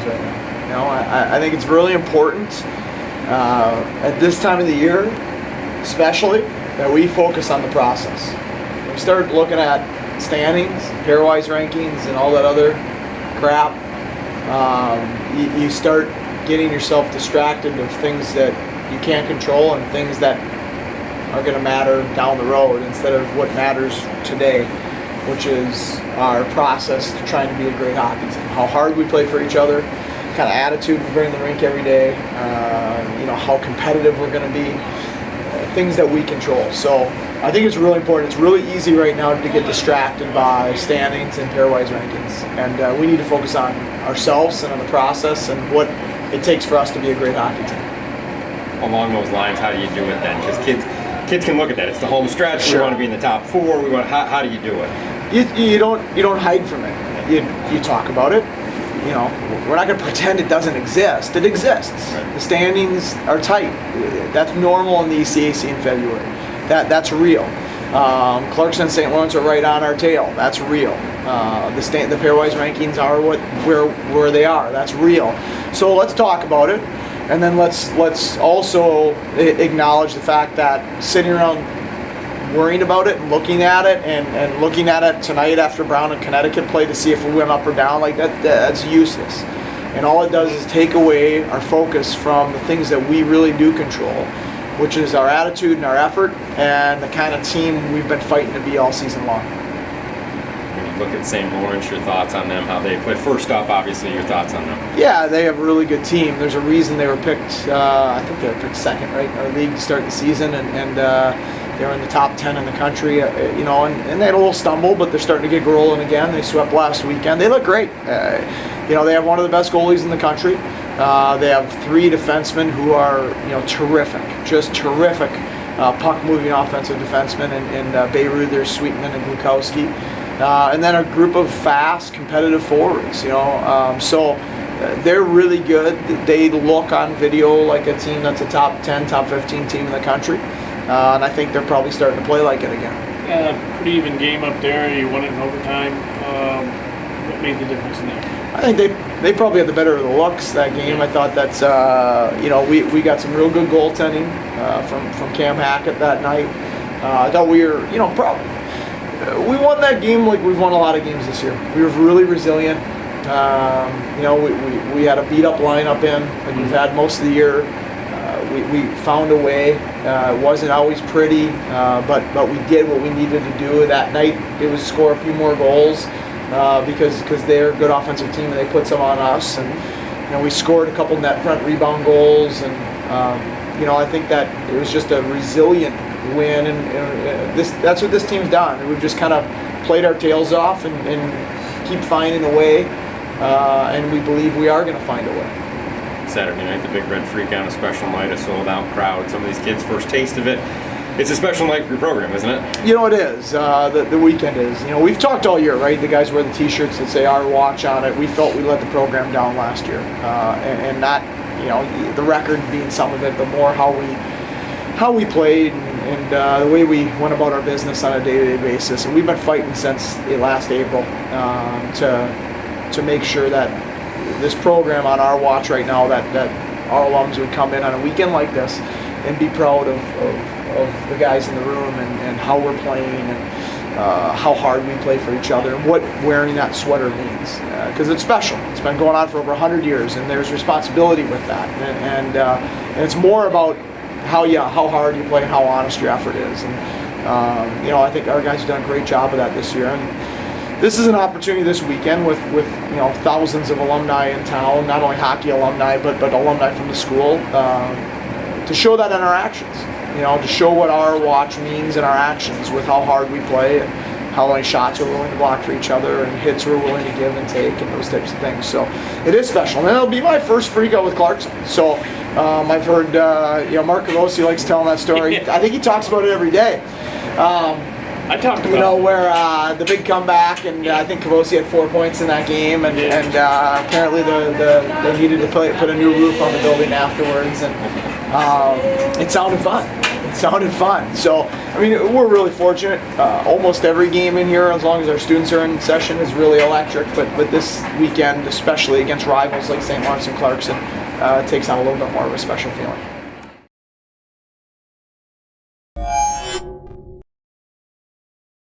right now. You know, I think it's really important at this time of the year, especially, that we focus on the process. When we start looking at standings, pairwise rankings, and all that other crap, you start getting yourself distracted of things that you can't control and things that are going to matter down the road instead of what matters today, which is our process to trying to be a great hockey team. How hard we play for each other, kind of attitude we bring in the rink every day, how competitive we're going to be, things that we control. So I think it's really important. It's really easy right now to get distracted by standings and pairwise rankings, and we need to focus on ourselves and on the process and what it takes for us to be a great hockey team. Along those lines, how do you do it then? Because kids can look at that. It's the home stretch. Sure. We want to be in the top four. How do you do it? You don't hide from it. You talk about it. You know, we're not going to pretend it doesn't exist. It exists. Right. The standings are tight. That's normal in the ECAC in February. That's real. Clarkson and St. Lawrence are right on our tail. That's real. The pairwise rankings are where they are. That's real. So let's talk about it, and then let's also acknowledge the fact that sitting around worrying about it and looking at it and looking at it tonight after Brown and Connecticut play to see if we went up or down like that's useless. And all it does is take away our focus from the things that we really do control, which is our attitude and our effort and the kind of team we've been fighting to be all season long. When you look at St. Lawrence, your thoughts on them, how they play. First off, obviously, your thoughts on them. Yeah, they have a really good team. There's a reason they were picked, I think they were picked second, right, in our league to start the season, and they were in the top 10 in the country, and they had a little stumble, but they're starting to get rolling again. They swept last weekend. They look great. They have one of the best goalies in the country. They have three defensemen who are, terrific, just terrific puck-moving offensive defensemen in Beirut, there's Sweetman and Glukowski. And then a group of fast, competitive forwards, So they're really good. They look on video like a team that's a top 10, top 15 team in the country. And I think they're probably starting to play like it again. Yeah, pretty even game up there. You won it in overtime. What made the difference in there? I think they probably had the better of the looks that game. I thought that's we got some real good goaltending from Cam Hackett that night. I thought we were we won that game like we've won a lot of games this year. We were really resilient. We had a beat up lineup in like we've had most of the year. We found a way. It wasn't always pretty, but we did what we needed to do that night. It was score a few more goals because they're a good offensive team and they put some on us. And we scored a couple net front rebound goals, and I think that it was just a resilient win. And that's what this team's done. We've just kind of played our tails off and keep finding a way, and we believe we are going to find a way. Saturday night, the Big Red Freak on a special night, a sold-out crowd. Some of these kids' first taste of it. It's a special night for your program, isn't it? It is. The weekend is. We've talked all year, right? The guys wear the T-shirts that say "Our Watch" on it. We felt we let the program down last year, and not, the record being some of it, but more how we played and the way we went about our business on a day-to-day basis. And we've been fighting since last April to make sure that this program on our watch right now, that our alums would come in on a weekend like this and be proud of the guys in the room and how we're playing and how hard we play for each other and what wearing that sweater means. Because it's special. It's been going on for over 100 years, and there's responsibility with that. And it's more about how hard you play and how honest your effort is. And I think our guys have done a great job of that this year. And this is an opportunity this weekend with thousands of alumni in town, not only hockey alumni, but alumni from the school, to show that in our actions. To show what our watch means in our actions with how hard we play and how many shots we're willing to block for each other and hits we're willing to give and take and those types of things. So it is special. And it'll be my first freak out with Clarkson. So I've heard, Mark Cavosi likes telling that story. Yeah. I think he talks about it every day. I talked about where the big comeback, and I think Cavosi had 4 points in that game, and apparently they needed to put a new roof on the building afterwards, and it sounded fun. It sounded fun. So, I mean, we're really fortunate. Almost every game in here, as long as our students are in session, is really electric. But this weekend, especially against rivals like St. Lawrence and Clarkson, takes on a little bit more of a special feeling.